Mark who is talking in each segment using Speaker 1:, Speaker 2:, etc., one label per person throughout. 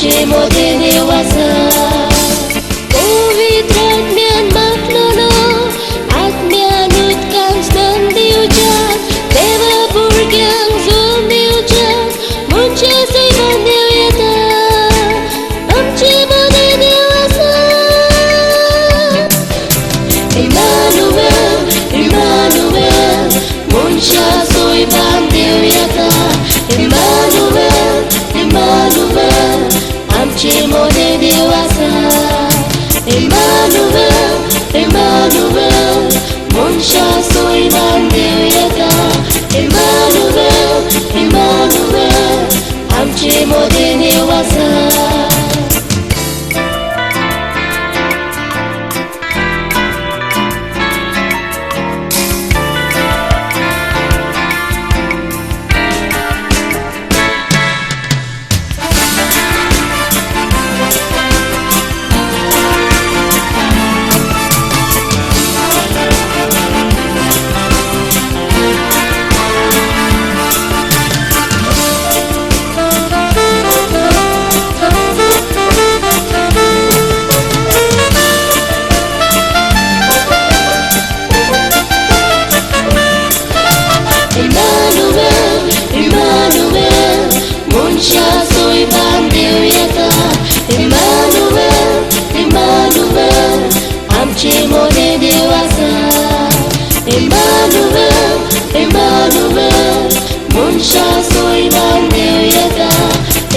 Speaker 1: आमचे मोठे देव आसा पवित्रात म्यान मागलोलो आत्म्यान उदकांत स्नान दिवच्याक देवा भुरग्यांक जोम दिवच्याक मोनशे सैमान देव येता आमचे मोठे देव आसा Emmanuel, Emmanuel, मोनशा सैमान देव येता Emmanuel, Emmanuel, आमचे मोठे देव आसा Emmanuel, Emmanuel, मोनशा सैमान देव येता Emmanuel, Emmanuel, आमचे मोठे देव आसा Emmanuel, Emmanuel, मोनशा सैमान देव येता Emmanuel, Emmanuel, आमचे मोठे देव आसा Emmanuel, Emmanuel, मोनशा सैमान देव येता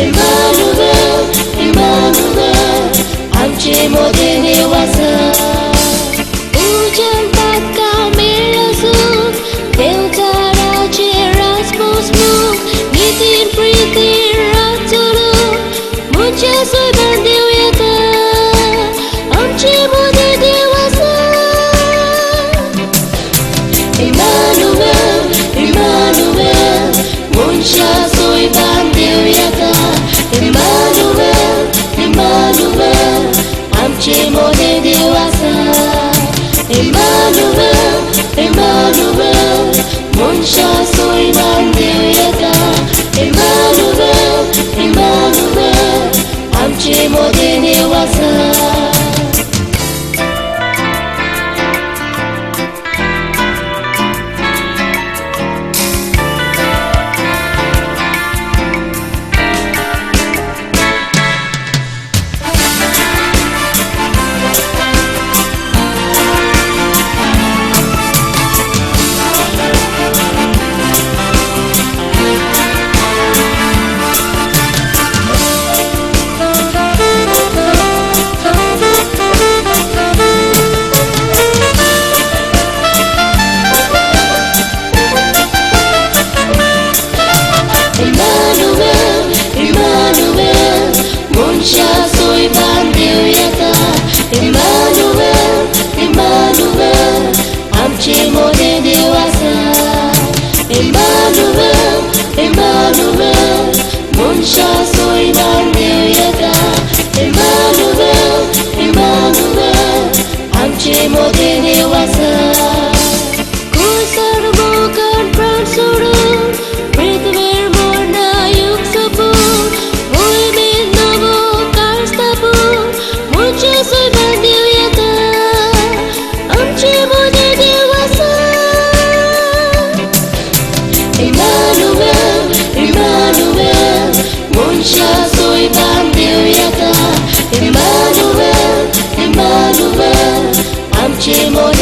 Speaker 1: Emmanuel, Emmanuel, आमचे मोठे देव आसा उजन ताका मेळसून Deocha Nitin priti ratulu Moonshya saiman dev yeta Amche mote dev asa Emmanuel, Emmanuel, Moonshya saiman dev yeta Emmanuel, Emmanuel, amche mote dev asa Emmanuel, Emmanuel, Moonshya saiman dev yeta Emmanuel, Emmanuel, आमचे मोठे देव आसा Emmanuel, Emmanuel, मोनशा सैमान देव येता Emmanuel, Emmanuel, आमचे मोठे देव आसा Emmanuel, Emmanuel, मोनशा सैमान देव येता Emmanuel, Emmanuel, आमचे मोठे देव आसा कुसर मोगन प्राण सोडून पृथ्वीर सैमान देव येता आमचे मोठे देव आसा Emmanuel, Emmanuel, मोनशा सैमान देव येता Emmanuel, Emmanuel, आमचे मोठे